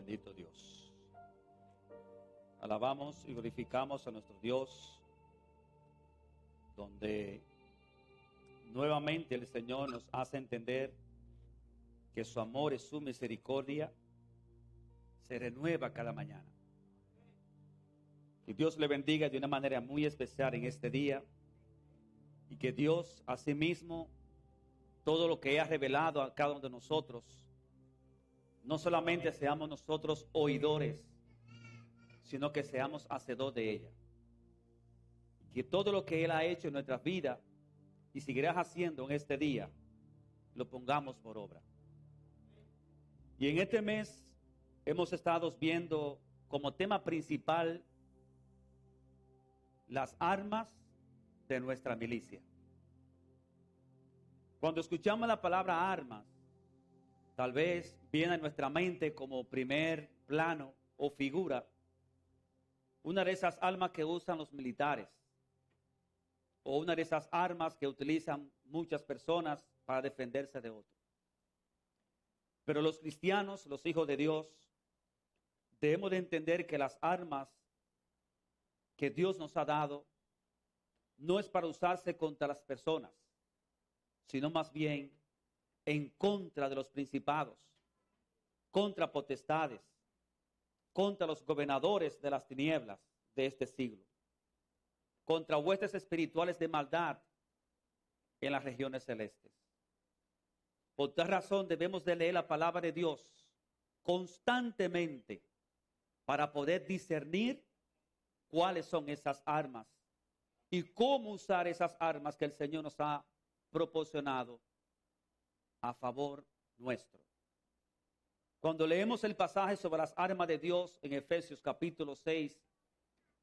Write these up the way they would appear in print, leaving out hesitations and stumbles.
Bendito Dios. Alabamos y glorificamos a nuestro Dios, donde nuevamente el Señor nos hace entender que su amor y su misericordia se renueva cada mañana. Que Dios le bendiga de una manera muy especial en este día, y que Dios asimismo, todo lo que ha revelado a cada uno de nosotros, no solamente seamos nosotros oidores, sino que seamos hacedores de ella. Que todo lo que Él ha hecho en nuestras vidas y seguirás haciendo en este día, lo pongamos por obra. Y en este mes hemos estado viendo como tema principal las armas de nuestra milicia. Cuando escuchamos la palabra armas, tal vez viene a nuestra mente como primer plano o figura una de esas armas que usan los militares, o una de esas armas que utilizan muchas personas para defenderse de otros. Pero los cristianos, los hijos de Dios, debemos de entender que las armas que Dios nos ha dado no es para usarse contra las personas, sino más bien en contra de los principados, contra potestades, contra los gobernadores de las tinieblas de este siglo, contra huestes espirituales de maldad en las regiones celestes. Por tal razón debemos de leer la palabra de Dios constantemente para poder discernir cuáles son esas armas y cómo usar esas armas que el Señor nos ha proporcionado a favor nuestro. Cuando leemos el pasaje sobre las armas de Dios en Efesios capítulo 6,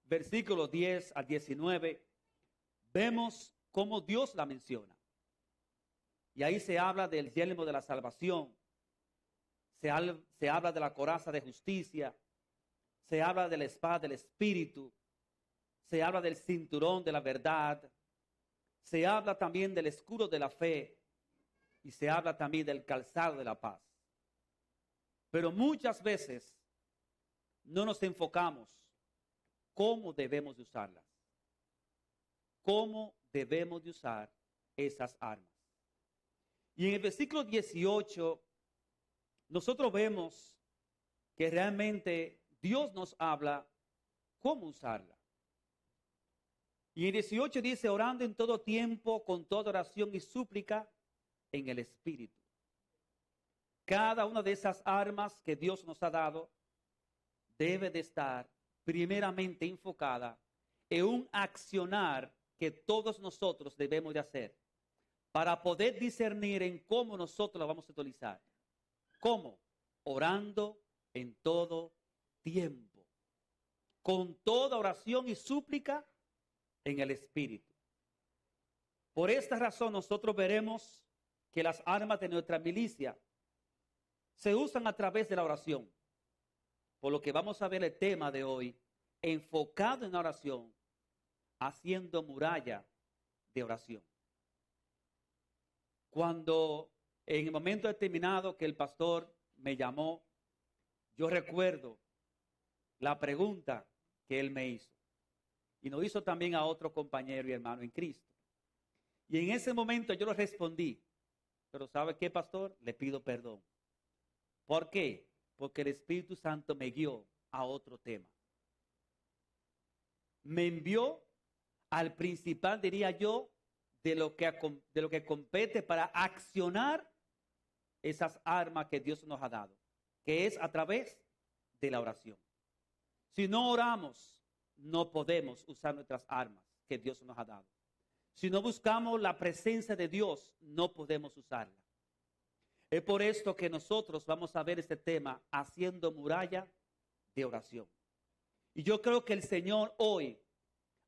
versículos 10 al 19, vemos cómo Dios la menciona. Y ahí se habla del yelmo de la salvación, se habla de la coraza de justicia, se habla de la espada del Espíritu, se habla del cinturón de la verdad, se habla también del escudo de la fe y se habla también del calzado de la paz. Pero muchas veces no nos enfocamos cómo debemos de usarlas, cómo debemos de usar esas armas. Y en el versículo 18 nosotros vemos que realmente Dios nos habla cómo usarla. Y en 18 dice, orando en todo tiempo, con toda oración y súplica en el Espíritu. Cada una de esas armas que Dios nos ha dado debe de estar primeramente enfocada en un accionar que todos nosotros debemos de hacer para poder discernir en cómo nosotros la vamos a utilizar. ¿Cómo? Orando en todo tiempo, con toda oración y súplica en el Espíritu. Por esta razón nosotros veremos que las armas de nuestra milicia se usan a través de la oración. Por lo que vamos a ver el tema de hoy, enfocado en la oración, haciendo muralla de oración. Cuando en el momento determinado que el pastor me llamó, yo recuerdo la pregunta que él me hizo. Y nos hizo también a otro compañero y hermano en Cristo. Y en ese momento yo le respondí, pero ¿sabe qué, pastor? Le pido perdón. ¿Por qué? Porque el Espíritu Santo me guió a otro tema. Me envió al principal, diría yo, de lo que compete para accionar esas armas que Dios nos ha dado, que es a través de la oración. Si no oramos, no podemos usar nuestras armas que Dios nos ha dado. Si no buscamos la presencia de Dios, no podemos usarla. Es por esto que nosotros vamos a ver este tema, haciendo muralla de oración. Y yo creo que el Señor hoy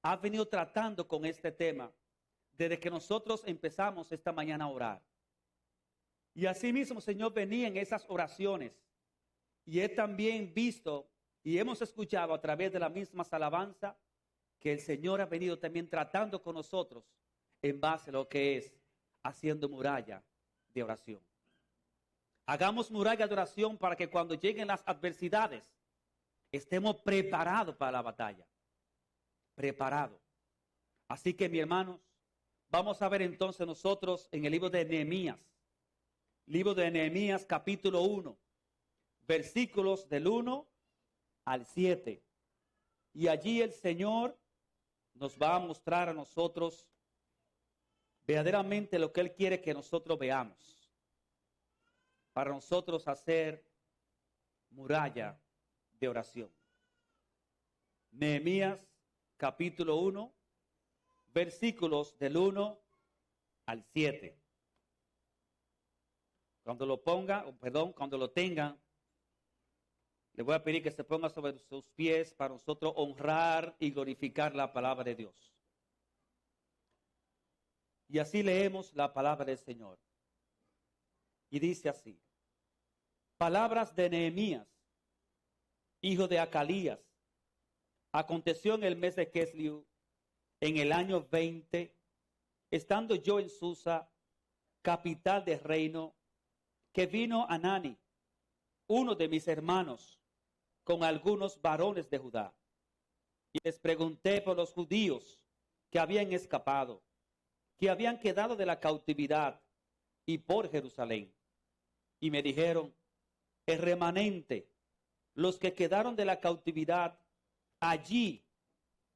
ha venido tratando con este tema desde que nosotros empezamos esta mañana a orar. Y así mismo, Señor, venía en esas oraciones. Y he también visto y hemos escuchado a través de la misma alabanza que el Señor ha venido también tratando con nosotros en base a lo que es haciendo muralla de oración. Hagamos muralla de oración para que cuando lleguen las adversidades estemos preparados para la batalla. Preparados. Así que, mis hermanos, vamos a ver entonces nosotros en el libro de Nehemías. Libro de Nehemías, capítulo 1, versículos del 1 al 7. Y allí el Señor nos va a mostrar a nosotros verdaderamente lo que Él quiere que nosotros veamos, para nosotros hacer muralla de oración. Nehemías capítulo 1, versículos del 1 al 7. Cuando lo tengan, le voy a pedir que se ponga sobre sus pies para nosotros honrar y glorificar la palabra de Dios. Y así leemos la palabra del Señor. Y dice así: palabras de Nehemías, hijo de Acalías. Aconteció en el mes de Kesliu, en el año 20, estando yo en Susa, capital del reino, que vino Anani, uno de mis hermanos, con algunos varones de Judá. Y les pregunté por los judíos que habían escapado, que habían quedado de la cautividad, y por Jerusalén. Y me dijeron: el remanente, los que quedaron de la cautividad allí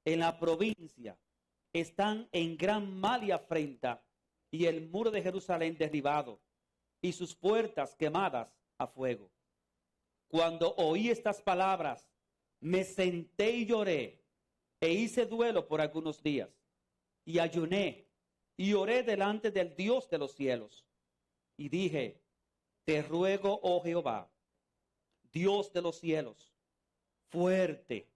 en la provincia, están en gran mal y afrenta, y el muro de Jerusalén derribado, y sus puertas quemadas a fuego. Cuando oí estas palabras, me senté y lloré, e hice duelo por algunos días, y ayuné, y oré delante del Dios de los cielos, y dije: te ruego, oh Jehová, Dios de los cielos, fuerte,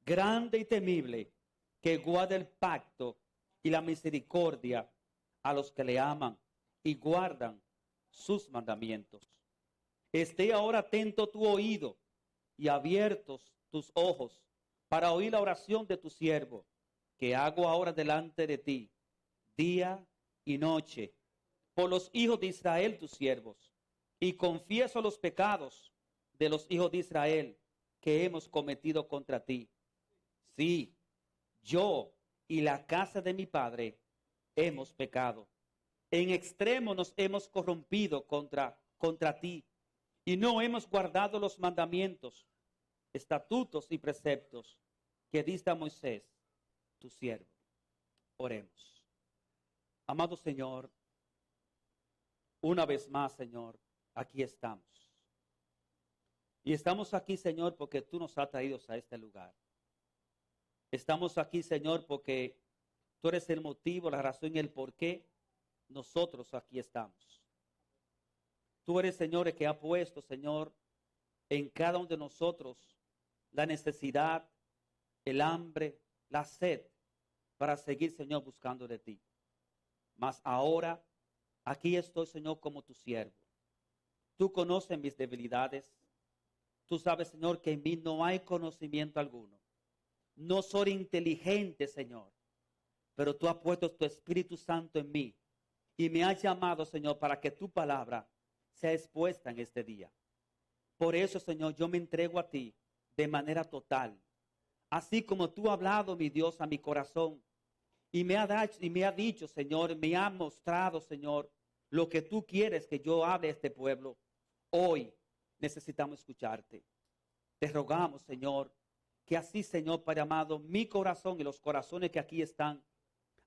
grande y temible, que guarde el pacto y la misericordia a los que le aman y guardan sus mandamientos. Esté ahora atento tu oído y abiertos tus ojos para oír la oración de tu siervo, que hago ahora delante de ti, día y noche, por los hijos de Israel tus siervos, y confieso los pecados de los hijos de Israel que hemos cometido contra ti. Sí, yo y la casa de mi padre hemos pecado. En extremo nos hemos corrompido contra ti, y no hemos guardado los mandamientos, estatutos y preceptos que diste a Moisés, tu siervo. Oremos. Amado Señor, una vez más, Señor, aquí estamos. Y estamos aquí, Señor, porque tú nos has traído a este lugar. Estamos aquí, Señor, porque tú eres el motivo, la razón y el por qué nosotros aquí estamos. Tú eres, Señor, el que ha puesto, Señor, en cada uno de nosotros la necesidad, el hambre, la sed, para seguir, Señor, buscando de ti. Mas ahora, aquí estoy, Señor, como tu siervo. Tú conoces mis debilidades. Tú sabes, Señor, que en mí no hay conocimiento alguno. No soy inteligente, Señor, pero tú has puesto tu Espíritu Santo en mí y me has llamado, Señor, para que tu palabra sea expuesta en este día. Por eso, Señor, yo me entrego a ti de manera total. Así como tú has hablado, mi Dios, a mi corazón y me ha dicho, Señor, me ha mostrado, Señor, lo que tú quieres que yo hable a este pueblo. Hoy necesitamos escucharte. Te rogamos, Señor, que así, Señor, Padre amado, mi corazón y los corazones que aquí están,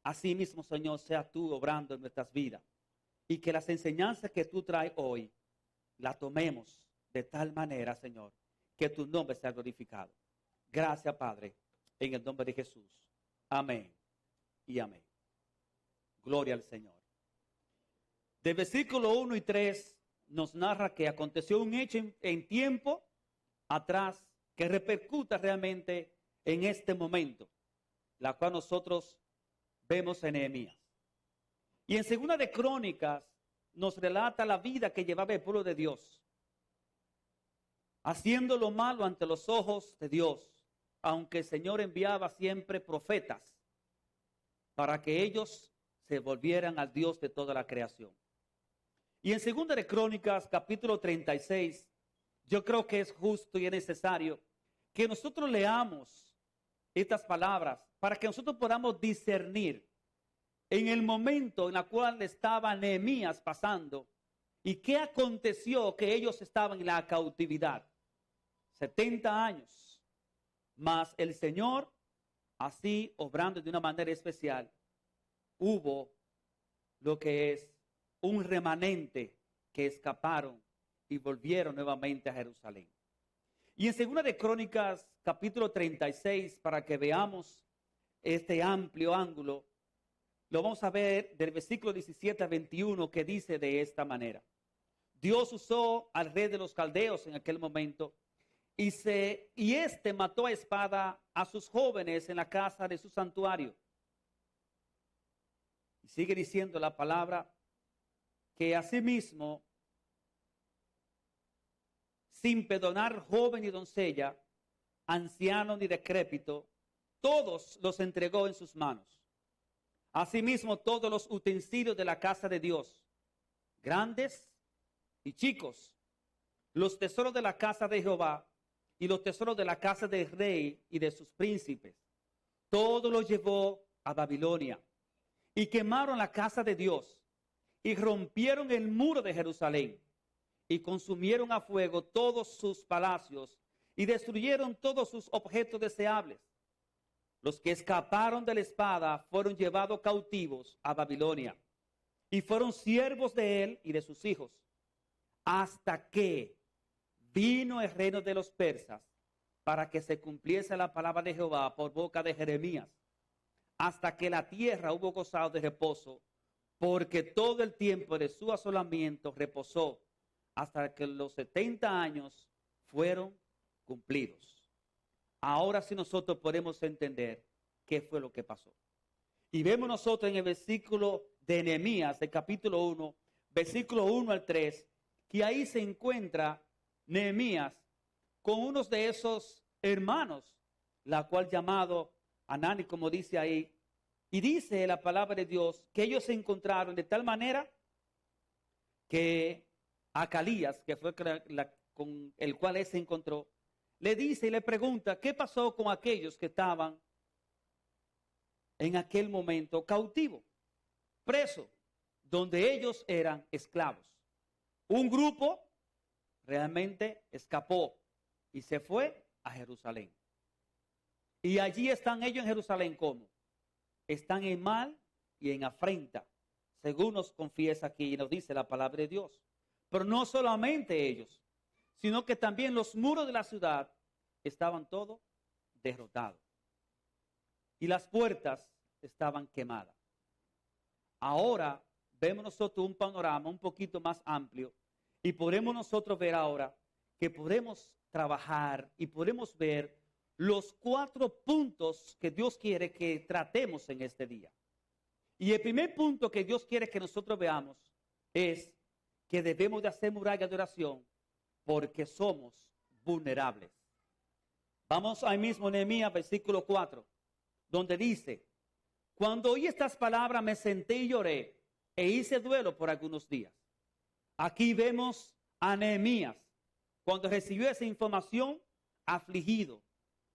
así mismo, Señor, sea tú obrando en nuestras vidas. Y que las enseñanzas que tú traes hoy, las tomemos de tal manera, Señor, que tu nombre sea glorificado. Gracias, Padre, en el nombre de Jesús. Amén y amén. Gloria al Señor. De versículo 1 y 3 nos narra que aconteció un hecho en tiempo atrás que repercuta realmente en este momento, la cual nosotros vemos en Nehemías. Y en Segunda de Crónicas nos relata la vida que llevaba el pueblo de Dios, haciendo lo malo ante los ojos de Dios, aunque el Señor enviaba siempre profetas para que ellos se volvieran al Dios de toda la creación. Y en 2 de Crónicas, capítulo 36, yo creo que es justo y es necesario que nosotros leamos estas palabras para que nosotros podamos discernir en el momento en el cual estaba Nehemías pasando y qué aconteció que ellos estaban en la cautividad. 70 años, mas el Señor, así obrando de una manera especial, hubo lo que es un remanente que escaparon y volvieron nuevamente a Jerusalén. Y en 2 de Crónicas, capítulo 36, para que veamos este amplio ángulo, lo vamos a ver del versículo 17 a 21, que dice de esta manera: Dios usó al rey de los caldeos en aquel momento, y este mató a espada a sus jóvenes en la casa de su santuario. Y sigue diciendo la palabra que asimismo, sin perdonar joven y doncella, anciano ni decrépito, todos los entregó en sus manos. Asimismo, todos los utensilios de la casa de Dios, grandes y chicos, los tesoros de la casa de Jehová y los tesoros de la casa del rey y de sus príncipes, todo los llevó a Babilonia. Y quemaron la casa de Dios y rompieron el muro de Jerusalén y consumieron a fuego todos sus palacios y destruyeron todos sus objetos deseables. Los que escaparon de la espada fueron llevados cautivos a Babilonia y fueron siervos de él y de sus hijos, hasta que vino el reino de los persas, para que se cumpliese la palabra de Jehová por boca de Jeremías, hasta que la tierra hubo gozado de reposo, porque todo el tiempo de su asolamiento reposó, hasta que los 70 años fueron cumplidos. Ahora sí nosotros podemos entender qué fue lo que pasó. Y vemos nosotros en el versículo de Nehemías, del capítulo 1, versículo 1 al 3, que ahí se encuentra Nehemías con unos de esos hermanos, la cual llamado Anani, como dice ahí, y dice la palabra de Dios que ellos se encontraron de tal manera que Acalías, que fue con el cual él se encontró, le dice y le pregunta qué pasó con aquellos que estaban en aquel momento cautivos, presos, donde ellos eran esclavos. Un grupo realmente escapó y se fue a Jerusalén. Y allí están ellos en Jerusalén, ¿cómo? Están en mal y en afrenta, según nos confiesa aquí y nos dice la palabra de Dios. Pero no solamente ellos, sino que también los muros de la ciudad estaban todos derrotados. Y las puertas estaban quemadas. Ahora vemos nosotros un panorama un poquito más amplio y podemos nosotros ver ahora que podemos trabajar y podemos ver los 4 puntos que Dios quiere que tratemos en este día. Y el primer punto que Dios quiere que nosotros veamos es que debemos de hacer muralla de oración porque somos vulnerables. Vamos ahí mismo, Nehemías, versículo 4, donde dice: cuando oí estas palabras me senté y lloré e hice duelo por algunos días. Aquí vemos a Nehemías, cuando recibió esa información, afligido.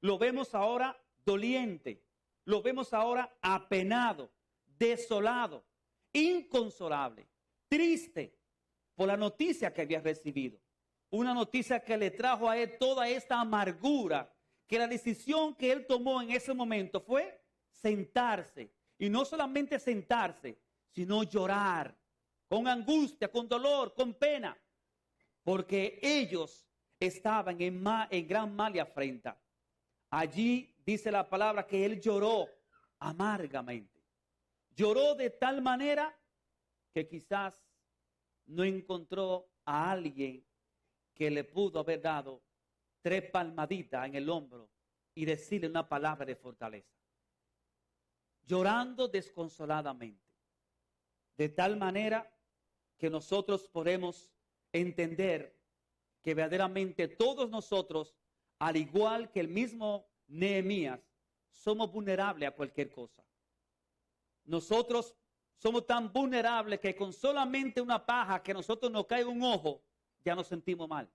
Lo vemos ahora doliente, lo vemos ahora apenado, desolado, inconsolable, triste por la noticia que había recibido. Una noticia que le trajo a él toda esta amargura, que la decisión que él tomó en ese momento fue sentarse. Y no solamente sentarse, sino llorar, con angustia, con dolor, con pena, porque ellos estaban en gran mal y afrenta. Allí dice la palabra que él lloró amargamente. Lloró de tal manera que quizás no encontró a alguien que le pudo haber dado 3 palmaditas en el hombro y decirle una palabra de fortaleza. Llorando desconsoladamente. De tal manera que nosotros podemos entender que verdaderamente todos nosotros, al igual que el mismo Nehemías, somos vulnerables a cualquier cosa. Nosotros somos tan vulnerables que con solamente una paja que a nosotros nos cae en un ojo, ya nos sentimos mal.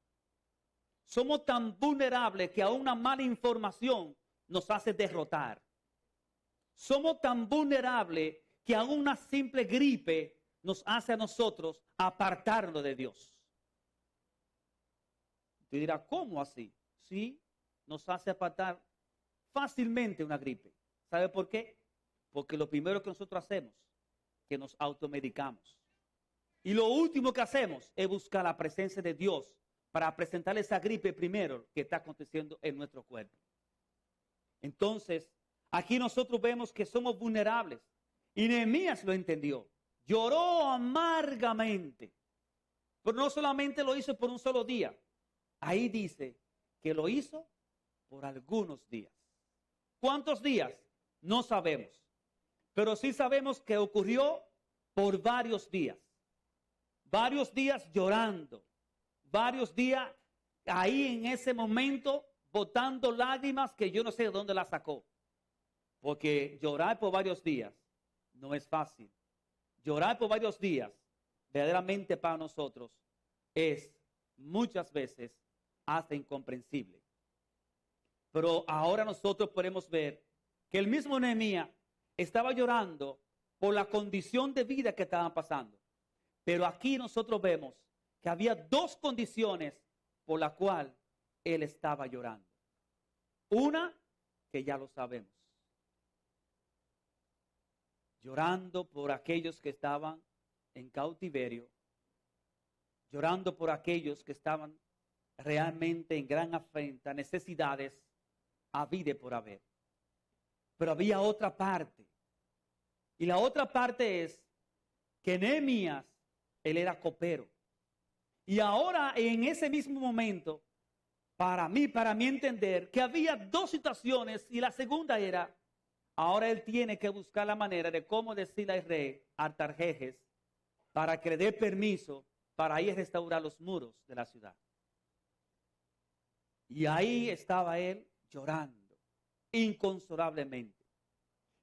Somos tan vulnerables que a una mala información nos hace derrotar. Somos tan vulnerables que a una simple gripe nos hace a nosotros apartarnos de Dios. Tú dirás, ¿cómo así? Sí, nos hace apartar fácilmente una gripe. ¿Sabe por qué? Porque lo primero que nosotros hacemos, que nos automedicamos. Y lo último que hacemos es buscar la presencia de Dios para presentarle esa gripe primero que está aconteciendo en nuestro cuerpo. Entonces, aquí nosotros vemos que somos vulnerables. Y Nehemías lo entendió. Lloró amargamente. Pero no solamente lo hizo por un solo día. Ahí dice que lo hizo por algunos días. ¿Cuántos días? No sabemos. Pero sí sabemos que ocurrió por varios días. Varios días llorando. Varios días ahí en ese momento botando lágrimas que yo no sé de dónde las sacó. Porque llorar por varios días no es fácil. Llorar por varios días, verdaderamente para nosotros, es muchas veces hasta incomprensible. Pero ahora nosotros podemos ver que el mismo Nehemías estaba llorando por la condición de vida que estaban pasando. Pero aquí nosotros vemos que había dos condiciones por las cuales él estaba llorando. Una, que ya lo sabemos. Llorando por aquellos que estaban en cautiverio. Llorando por aquellos que estaban realmente en gran afrenta, necesidades, habida por haber. Pero había otra parte. Y la otra parte es que Nehemías, él era copero. Y ahora en ese mismo momento, para mí entender, que había dos situaciones y la segunda era, ahora él tiene que buscar la manera de cómo decirle al rey Artajerjes para que le dé permiso para ir a restaurar los muros de la ciudad. Y ahí estaba él llorando, inconsolablemente.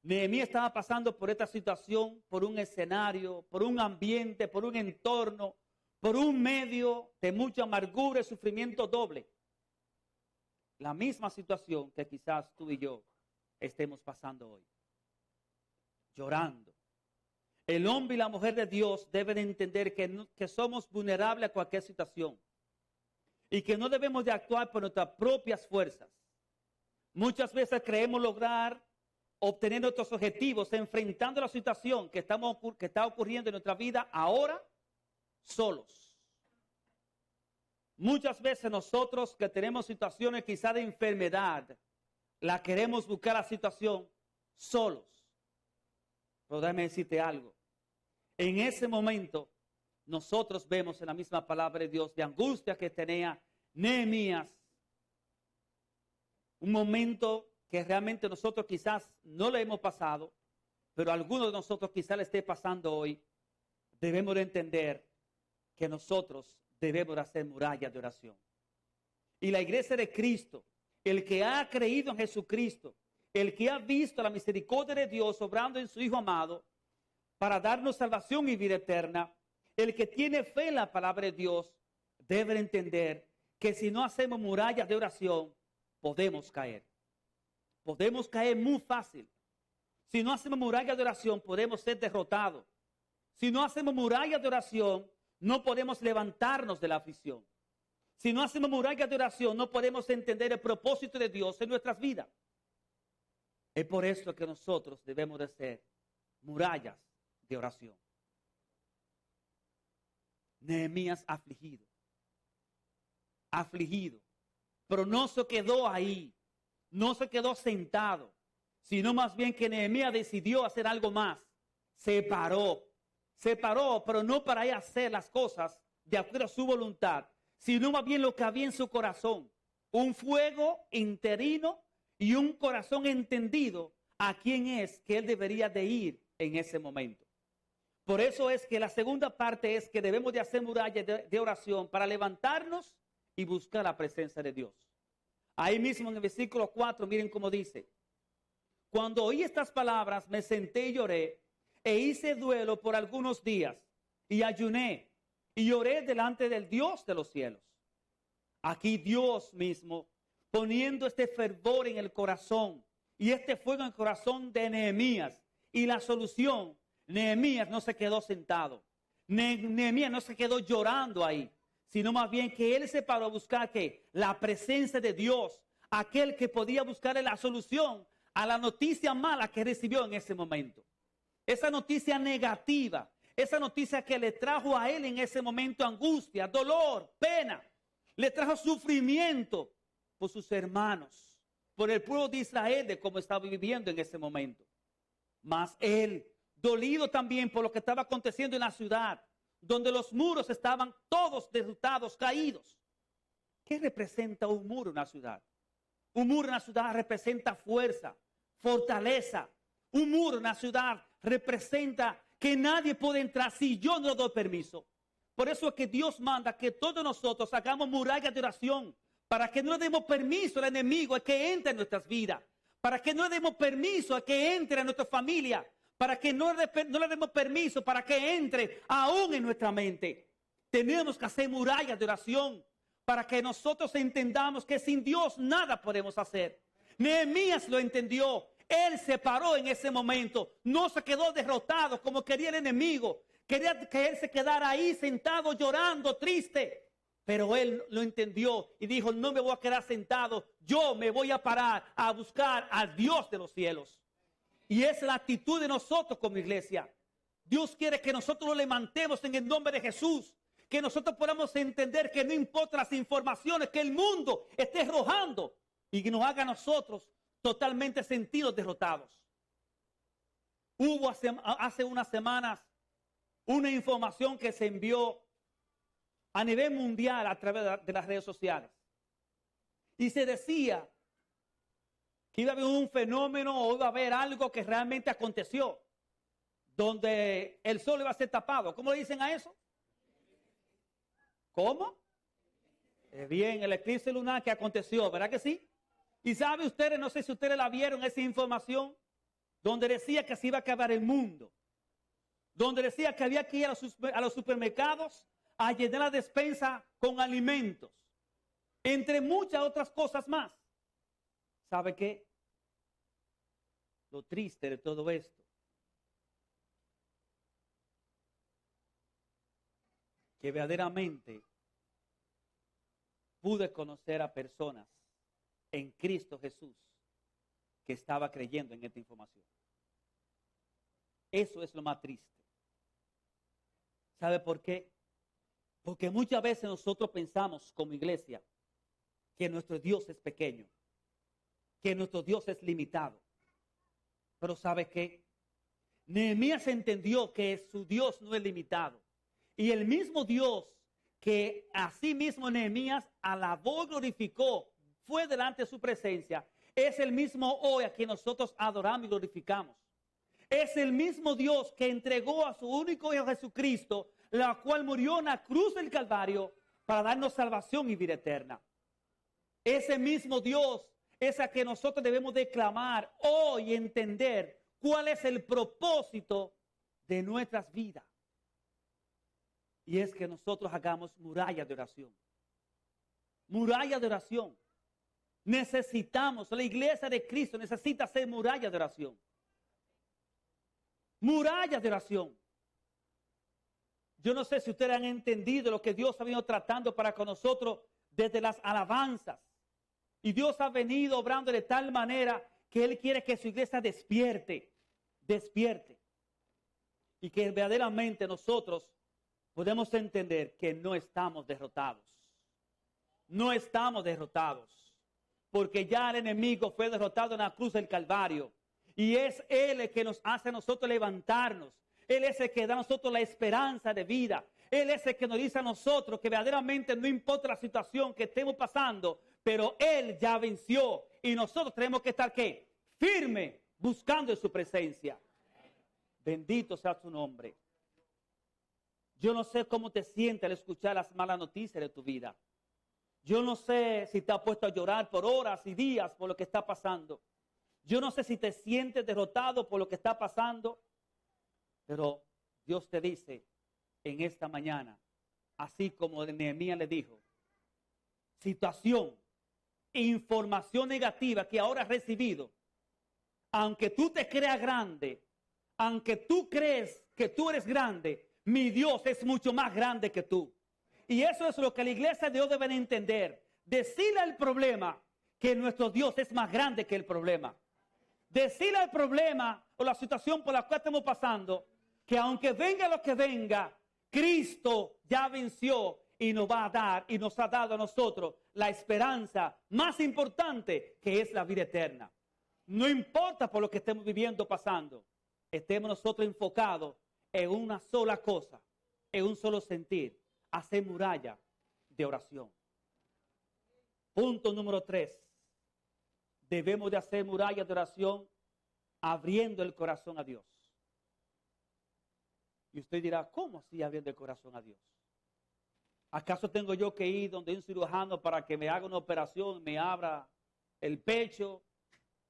Nehemías estaba pasando por esta situación, por un escenario, por un ambiente, por un entorno, por un medio de mucha amargura y sufrimiento doble. La misma situación que quizás tú y yo estemos pasando hoy. Llorando. El hombre y la mujer de Dios deben entender que somos vulnerables a cualquier situación y que no debemos de actuar por nuestras propias fuerzas. Muchas veces creemos lograr obtener nuestros objetivos enfrentando la situación que está ocurriendo en nuestra vida ahora solos. Muchas veces nosotros que tenemos situaciones quizás de enfermedad, la queremos buscar la situación solos. Pero déjame decirte algo. En ese momento, nosotros vemos en la misma palabra de Dios de angustia que tenía Nehemías. Un momento que realmente nosotros quizás no le hemos pasado, pero algunos de nosotros quizás le esté pasando hoy. Debemos de entender que nosotros debemos de hacer murallas de oración. Y la iglesia de Cristo, el que ha creído en Jesucristo, el que ha visto la misericordia de Dios obrando en su Hijo amado para darnos salvación y vida eterna, el que tiene fe en la palabra de Dios, debe entender que si no hacemos murallas de oración, podemos caer. Podemos caer muy fácil. Si no hacemos murallas de oración, podemos ser derrotados. Si no hacemos murallas de oración, no podemos levantarnos de la aflicción. Si no hacemos murallas de oración, no podemos entender el propósito de Dios en nuestras vidas. Es por eso que nosotros debemos de ser murallas de oración. Nehemías afligido, pero no se quedó ahí, no se quedó sentado, sino más bien que Nehemías decidió hacer algo más. Se paró, pero no para ir a hacer las cosas de acuerdo a su voluntad, sino más bien lo que había en su corazón, un fuego interino y un corazón entendido a quién es que él debería de ir en ese momento. Por eso es que la segunda parte es que debemos de hacer murallas de oración para levantarnos y buscar la presencia de Dios. Ahí mismo en el versículo 4, miren cómo dice: cuando oí estas palabras me senté y lloré e hice duelo por algunos días y ayuné y oré delante del Dios de los cielos. Aquí Dios mismo poniendo este fervor en el corazón y este fuego en el corazón de Nehemías. Y la solución, Nehemías no se quedó sentado. Nehemías no se quedó llorando ahí, sino más bien que él se paró a buscar que la presencia de Dios, aquel que podía buscarle la solución a la noticia mala que recibió en ese momento. Esa noticia negativa, esa noticia que le trajo a él en ese momento angustia, dolor, pena, le trajo sufrimiento por sus hermanos, por el pueblo de Israel, de cómo estaba viviendo en ese momento. Mas él, dolido también por lo que estaba aconteciendo en la ciudad, donde los muros estaban todos derrotados, caídos. ¿Qué representa un muro en una ciudad? Un muro en una ciudad representa fuerza, fortaleza. Un muro en una ciudad representa que nadie puede entrar si yo no doy permiso. Por eso es que Dios manda que todos nosotros hagamos murallas de oración, para que no le demos permiso al enemigo a que entre en nuestras vidas, para que no le demos permiso a que entre en nuestra familia, para que no le demos permiso para que entre aún en nuestra mente. Tenemos que hacer murallas de oración para que nosotros entendamos que sin Dios nada podemos hacer. Nehemías lo entendió. Él se paró en ese momento. No se quedó derrotado como quería el enemigo. Quería que él se quedara ahí sentado llorando, triste. Pero él lo entendió y dijo, no me voy a quedar sentado. Yo me voy a parar a buscar al Dios de los cielos. Y esa es la actitud de nosotros como iglesia. Dios quiere que nosotros nos levantemos en el nombre de Jesús. Que nosotros podamos entender que no importa las informaciones que el mundo esté arrojando. Y que nos haga a nosotros totalmente sentidos derrotados. Hubo hace unas semanas una información que se envió a nivel mundial a través de las redes sociales. Y se decía que iba a haber un fenómeno o iba a haber algo que realmente aconteció, donde el sol iba a ser tapado. ¿Cómo le dicen a eso? ¿Cómo? Bien, el eclipse lunar que aconteció, ¿verdad que sí? Y sabe ustedes, no sé si ustedes la vieron, esa información, donde decía que se iba a acabar el mundo, donde decía que había que ir a los supermercados a llenar la despensa con alimentos, entre muchas otras cosas más. ¿Sabe qué? Lo triste de todo esto, que verdaderamente pude conocer a personas en Cristo Jesús que estaba creyendo en esta información. Eso es lo más triste. ¿Sabe por qué? Porque muchas veces nosotros pensamos como iglesia que nuestro Dios es pequeño, que nuestro Dios es limitado. Pero ¿sabe qué? Nehemías entendió que su Dios no es limitado. Y el mismo Dios que así mismo Nehemías alabó y glorificó, fue delante de su presencia, es el mismo hoy a quien nosotros adoramos y glorificamos. Es el mismo Dios que entregó a su único Hijo Jesucristo, la cual murió en la cruz del Calvario para darnos salvación y vida eterna. Ese mismo Dios es a que nosotros debemos declamar hoy y entender cuál es el propósito de nuestras vidas. Y es que nosotros hagamos murallas de oración. Murallas de oración. Necesitamos, la iglesia de Cristo necesita hacer murallas de oración. Murallas de oración. Yo no sé si ustedes han entendido lo que Dios ha venido tratando para con nosotros desde las alabanzas. Y Dios ha venido obrando de tal manera que Él quiere que su iglesia despierte. Y que verdaderamente nosotros podemos entender que no estamos derrotados. No estamos derrotados. Porque ya el enemigo fue derrotado en la cruz del Calvario. Y es Él el que nos hace a nosotros levantarnos. Él es el que da a nosotros la esperanza de vida. Él es el que nos dice a nosotros que verdaderamente no importa la situación que estemos pasando, pero Él ya venció. Y nosotros tenemos que estar, ¿qué? Firme, buscando en su presencia. Bendito sea su nombre. Yo no sé cómo te sientes al escuchar las malas noticias de tu vida. Yo no sé si te has puesto a llorar por horas y días por lo que está pasando. Yo no sé si te sientes derrotado por lo que está pasando. Pero Dios te dice en esta mañana, así como Nehemías le dijo, situación, información negativa que ahora has recibido, aunque tú te creas grande, aunque tú crees que tú eres grande, mi Dios es mucho más grande que tú. Y eso es lo que la iglesia de Dios debe entender. Decirle al problema que nuestro Dios es más grande que el problema. Decirle al problema o la situación por la cual estamos pasando, que aunque venga lo que venga, Cristo ya venció y nos va a dar y nos ha dado a nosotros la esperanza más importante, que es la vida eterna. No importa por lo que estemos viviendo, pasando, estemos nosotros enfocados en una sola cosa, en un solo sentir, hacer muralla de oración. Punto número 3. Debemos de hacer muralla de oración abriendo el corazón a Dios. Y usted dirá, ¿cómo así abriendo el corazón a Dios? ¿Acaso tengo yo que ir donde un cirujano para que me haga una operación, me abra el pecho?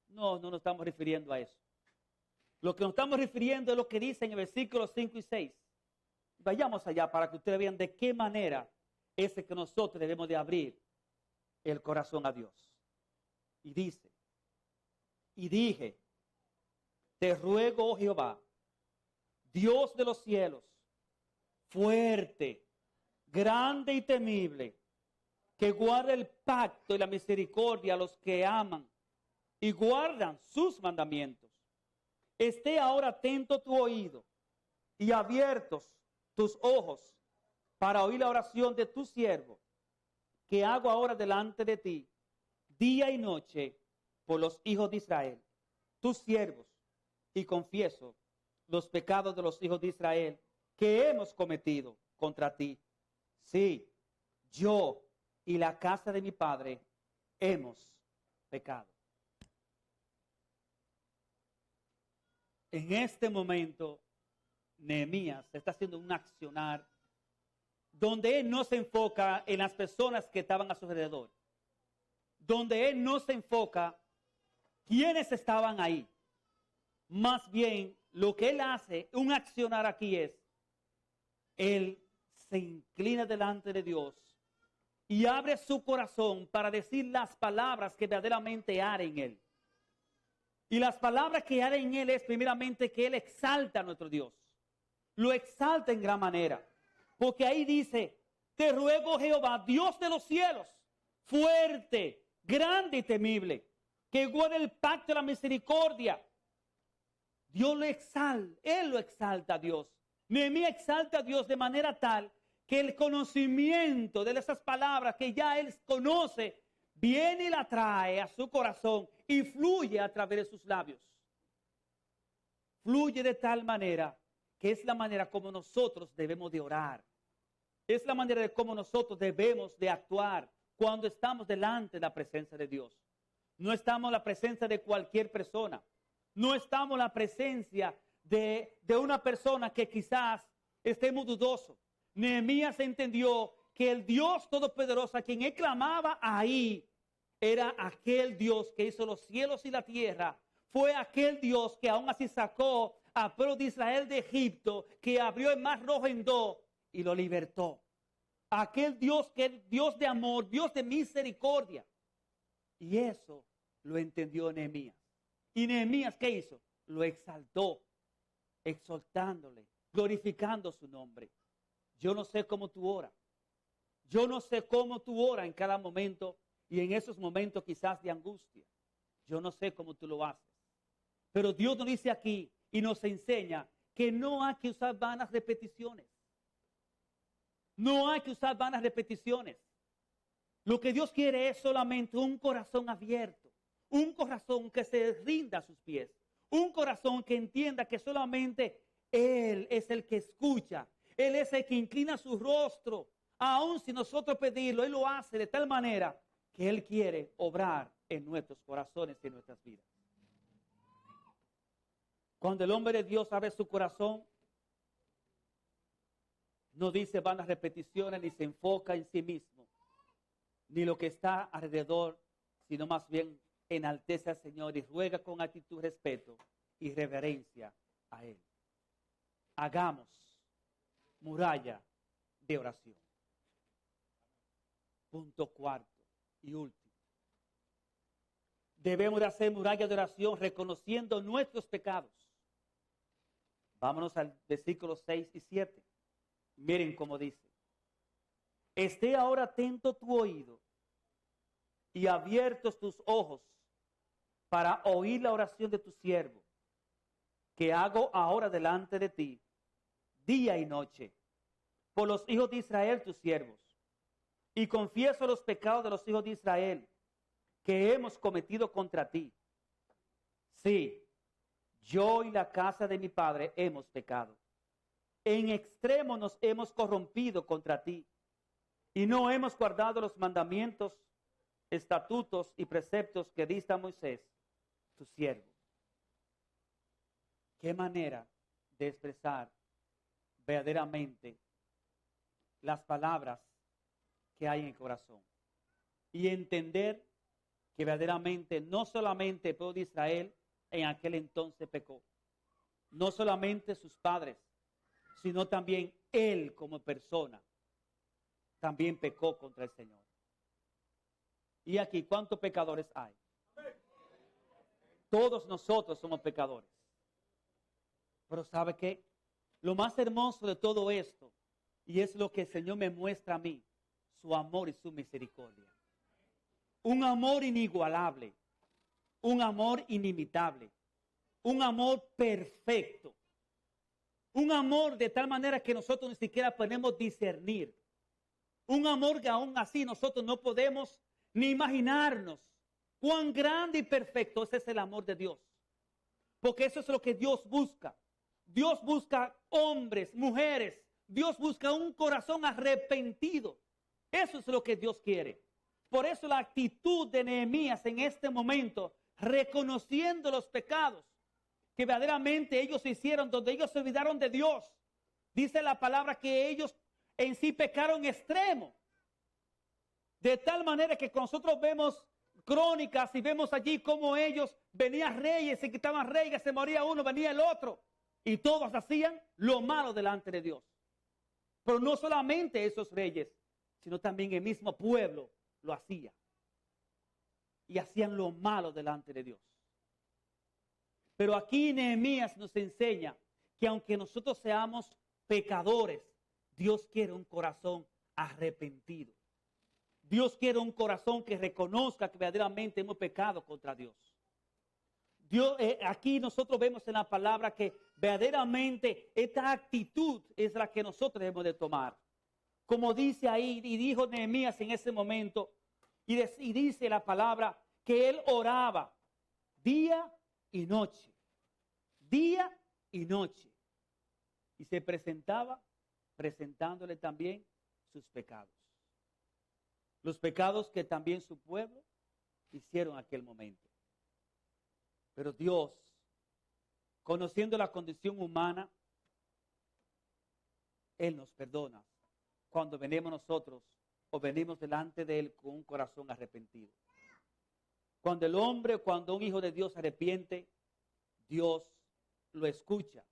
No, no nos estamos refiriendo a eso. Lo que nos estamos refiriendo es lo que dice en el versículo 5 y 6. Vayamos allá para que ustedes vean de qué manera es que nosotros debemos de abrir el corazón a Dios. Y dice, y dije, te ruego, oh Jehová, Dios de los cielos, fuerte, grande y temible, que guarde el pacto y la misericordia a los que aman y guardan sus mandamientos. Esté ahora atento tu oído y abiertos tus ojos para oír la oración de tu siervo, que hago ahora delante de ti, día y noche, por los hijos de Israel, tus siervos, y confieso los pecados de los hijos de Israel que hemos cometido contra ti. Sí, yo y la casa de mi padre hemos pecado. En este momento, Nehemías está haciendo un accionar donde él no se enfoca en las personas que estaban a su alrededor, donde él no se enfoca quiénes estaban ahí. Más bien, lo que él hace, un accionar aquí es, él se inclina delante de Dios y abre su corazón para decir las palabras que verdaderamente harán en él. Y las palabras que harán en él es primeramente que él exalta a nuestro Dios. Lo exalta en gran manera. Porque ahí dice, te ruego Jehová, Dios de los cielos, fuerte, grande y temible, que guarde el pacto de la misericordia. Dios lo exalta, él lo exalta a Dios. Nehemías exalta a Dios de manera tal que el conocimiento de esas palabras que ya él conoce, viene y la trae a su corazón y fluye a través de sus labios. Fluye de tal manera que es la manera como nosotros debemos de orar. Es la manera de cómo nosotros debemos de actuar cuando estamos delante de la presencia de Dios. No estamos en la presencia de cualquier persona. No estamos en la presencia de una persona que quizás estemos dudosos. Nehemías entendió que el Dios Todopoderoso a quien él clamaba ahí era aquel Dios que hizo los cielos y la tierra. Fue aquel Dios que aún así sacó al pueblo de Israel de Egipto, que abrió el mar rojo en dos y lo libertó. Aquel Dios que es Dios de amor, Dios de misericordia. Y eso lo entendió Nehemías. ¿Y Nehemías qué hizo? Lo exaltó, exaltándole, glorificando su nombre. Yo no sé cómo tú oras. Yo no sé cómo tú oras en cada momento y en esos momentos quizás de angustia. Yo no sé cómo tú lo haces. Pero Dios nos dice aquí y nos enseña que no hay que usar vanas repeticiones. No hay que usar vanas repeticiones. Lo que Dios quiere es solamente un corazón abierto. Un corazón que se rinda a sus pies. Un corazón que entienda que solamente Él es el que escucha. Él es el que inclina su rostro. Aun si nosotros pedirlo, Él lo hace de tal manera que Él quiere obrar en nuestros corazones y en nuestras vidas. Cuando el hombre de Dios abre su corazón, no dice vanas repeticiones, ni se enfoca en sí mismo, ni lo que está alrededor, sino más bien enaltece al Señor y ruega con actitud, respeto y reverencia a Él. hagamos muralla de oración. Punto cuarto y último. Debemos de hacer muralla de oración reconociendo nuestros pecados. Vámonos al versículo 6 y 7. Miren cómo dice. Esté ahora atento tu oído y abiertos tus ojos para oír la oración de tu siervo, que hago ahora delante de ti, día y noche, por los hijos de Israel, tus siervos. Y confieso los pecados de los hijos de Israel, que hemos cometido contra ti. Sí, yo y la casa de mi padre hemos pecado. En extremo nos hemos corrompido contra ti, y no hemos guardado los mandamientos, estatutos y preceptos que diste a Moisés, tu siervo. Qué manera de expresar verdaderamente las palabras que hay en el corazón. Y entender que verdaderamente no solamente el pueblo de Israel en aquel entonces pecó, no solamente sus padres, sino también él como persona también pecó contra el Señor. Y aquí, ¿cuántos pecadores hay? Todos nosotros somos pecadores. Pero ¿sabe qué? Lo más hermoso de todo esto, y es lo que el Señor me muestra a mí, su amor y su misericordia. Un amor inigualable, un amor inimitable, un amor perfecto, un amor de tal manera que nosotros ni siquiera podemos discernir, un amor que aún así nosotros no podemos ni imaginarnos cuán grande y perfecto ese es el amor de Dios. Porque eso es lo que Dios busca. Dios busca hombres, mujeres. Dios busca un corazón arrepentido. Eso es lo que Dios quiere. Por eso la actitud de Nehemías en este momento, reconociendo los pecados que verdaderamente ellos hicieron, donde ellos se olvidaron de Dios. Dice la palabra que ellos en sí pecaron extremo. De tal manera que nosotros vemos crónicas y vemos allí cómo ellos venían reyes, se quitaban reyes, se moría uno, venía el otro. Y todos hacían lo malo delante de Dios. Pero no solamente esos reyes, sino también el mismo pueblo lo hacía. Y hacían lo malo delante de Dios. Pero aquí Nehemías nos enseña que aunque nosotros seamos pecadores, Dios quiere un corazón arrepentido. Dios quiere un corazón que reconozca que verdaderamente hemos pecado contra Dios. Aquí nosotros vemos en la palabra que verdaderamente esta actitud es la que nosotros debemos de tomar. Como dice ahí, y dijo Nehemías en ese momento, y dice la palabra que él oraba día y noche, día y noche. Y se presentaba presentándole también sus pecados. Los pecados que también su pueblo hicieron en aquel momento. Pero Dios, conociendo la condición humana, Él nos perdona cuando venimos nosotros o venimos delante de Él con un corazón arrepentido. Cuando el hombre, cuando un hijo de Dios se arrepiente, Dios lo escucha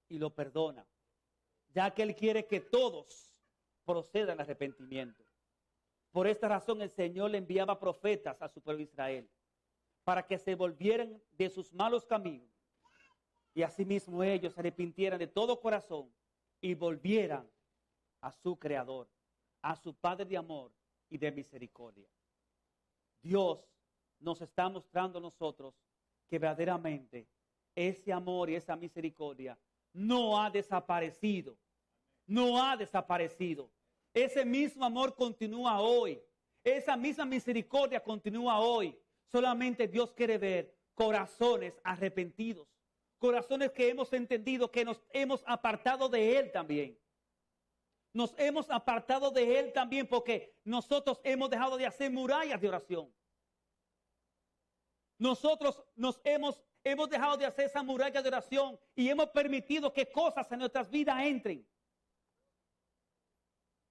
y lo perdona, ya que Él quiere que todos procedan al arrepentimiento. Por esta razón el Señor le enviaba profetas a su pueblo Israel, para que se volvieran de sus malos caminos y asimismo ellos se arrepintieran de todo corazón y volvieran a su Creador, a su Padre de amor y de misericordia. Dios nos está mostrando a nosotros que verdaderamente ese amor y esa misericordia no ha desaparecido. No ha desaparecido. Ese mismo amor continúa hoy. Esa misma misericordia continúa hoy. Solamente Dios quiere ver corazones arrepentidos. Corazones que hemos entendido que nos hemos apartado de Él también. Nos hemos apartado de Él también porque nosotros hemos dejado de hacer murallas de oración. Nosotros hemos dejado de hacer esa muralla de oración y hemos permitido que cosas en nuestras vidas entren.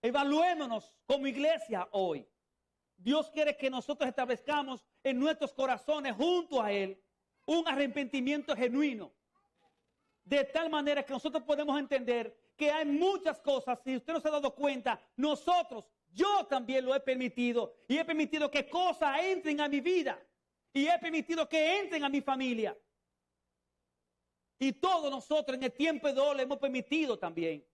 Evaluémonos como iglesia hoy. Dios quiere que nosotros establezcamos en nuestros corazones junto a Él un arrepentimiento genuino. de tal manera que nosotros podemos entender que hay muchas cosas, si usted no se ha dado cuenta, yo también lo he permitido, y he permitido que cosas entren a mi vida, y he permitido que entren a mi familia. Y todos nosotros en el tiempo de hoy le hemos permitido también.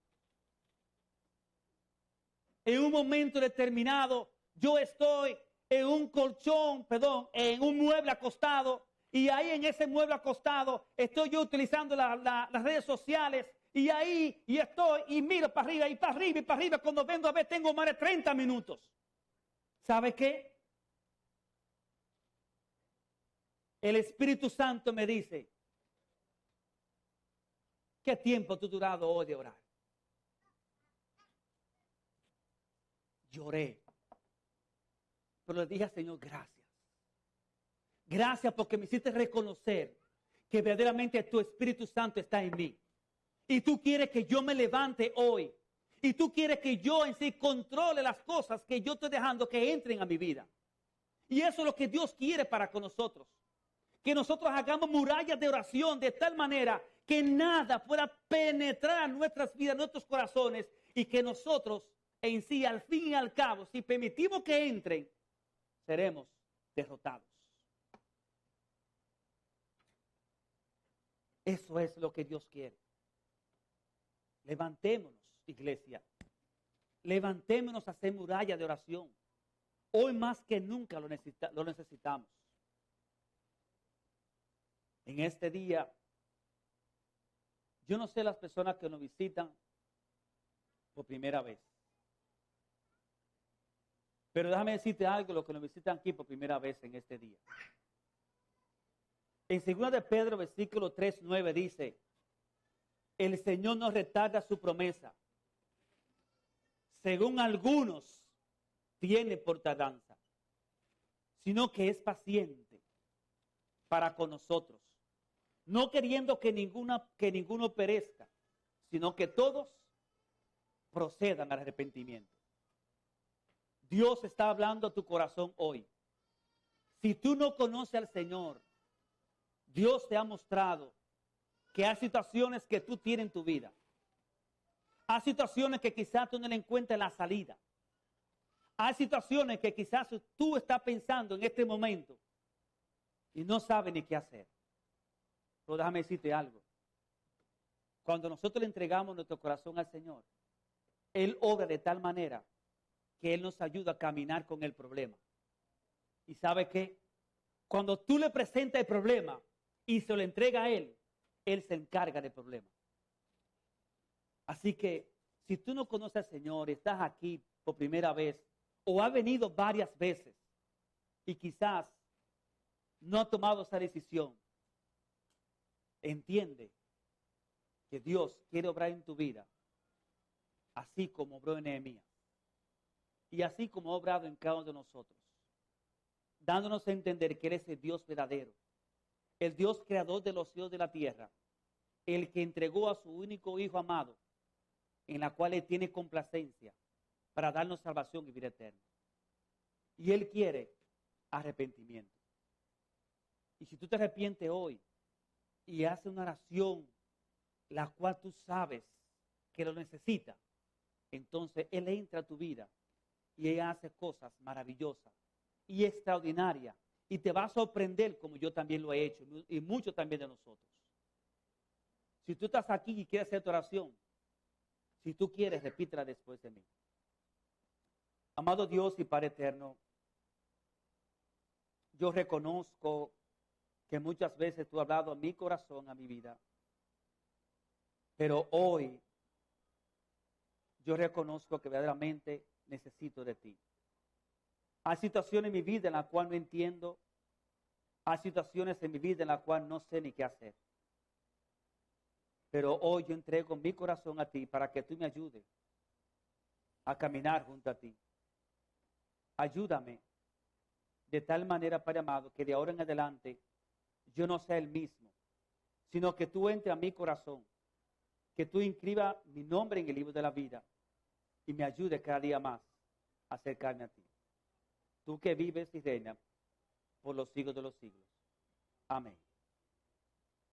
En un momento determinado, yo estoy en un colchón, en un mueble acostado, y ahí en ese mueble acostado estoy yo utilizando las redes sociales, y ahí y estoy y miro para arriba y para arriba y para arriba. Cuando vengo a ver, tengo más de 30 minutos. ¿Sabe qué? El Espíritu Santo me dice, ¿qué tiempo tú has durado hoy de orar? Lloré. Pero le dije al Señor, gracias. Gracias porque me hiciste reconocer que verdaderamente tu Espíritu Santo está en mí. Y tú quieres que yo me levante hoy. Y tú quieres que yo en sí controle las cosas que yo estoy dejando que entren a mi vida. Y eso es lo que Dios quiere para con nosotros. Que nosotros hagamos murallas de oración de tal manera que nada pueda penetrar a nuestras vidas, a nuestros corazones. Y que nosotros en sí, al fin y al cabo, si permitimos que entren, seremos derrotados. Eso es lo que Dios quiere. Levantémonos, iglesia. Levantémonos a hacer muralla de oración. Hoy más que nunca lo necesitamos. En este día, yo no sé las personas que nos visitan por primera vez. Pero déjame decirte algo, los que nos visitan aquí por primera vez en este día. En 2 de Pedro, versículo 3:9 dice, el Señor no retarda su promesa, según algunos tiene por tardanza, sino que es paciente para con nosotros, no queriendo que ninguno perezca, sino que todos procedan al arrepentimiento. Dios está hablando a tu corazón hoy. Si tú no conoces al Señor, Dios te ha mostrado que hay situaciones que tú tienes en tu vida. Hay situaciones que quizás tú no le encuentres la salida. Hay situaciones que quizás tú estás pensando en este momento y no sabes ni qué hacer. Pero déjame decirte algo. Cuando nosotros le entregamos nuestro corazón al Señor, Él obra de tal manera que Él nos ayuda a caminar con el problema. ¿Y sabe qué? Cuando tú le presentas el problema y se lo entrega a Él, Él se encarga del problema. Así que, si tú no conoces al Señor, estás aquí por primera vez, o has venido varias veces, y quizás no has tomado esa decisión, entiende que Dios quiere obrar en tu vida, así como obró en Nehemías, y así como ha obrado en cada uno de nosotros, dándonos a entender que Él es el Dios verdadero, el Dios creador de los cielos y de la tierra, el que entregó a su único Hijo amado, en la cual Él tiene complacencia para darnos salvación y vida eterna. Y Él quiere arrepentimiento. Y si tú te arrepientes hoy y haces una oración, la cual tú sabes que lo necesita, entonces Él entra a tu vida y Él hace cosas maravillosas y extraordinarias. Y te va a sorprender como yo también lo he hecho y muchos también de nosotros. Si tú estás aquí y quieres hacer tu oración, si tú quieres, repítela después de mí. Amado Dios y Padre eterno, yo reconozco que muchas veces tú has hablado a mi corazón, a mi vida. Pero hoy yo reconozco que verdaderamente necesito de ti. Hay situaciones en mi vida en las cuales no entiendo. Hay situaciones en mi vida en las cuales no sé ni qué hacer. Pero hoy yo entrego mi corazón a ti para que tú me ayudes a caminar junto a ti. Ayúdame de tal manera, Padre amado, que de ahora en adelante yo no sea el mismo, sino que tú entres a mi corazón, que tú inscribas mi nombre en el libro de la vida y me ayudes cada día más a acercarme a ti. Tú que vives y reinas por los siglos de los siglos. Amén.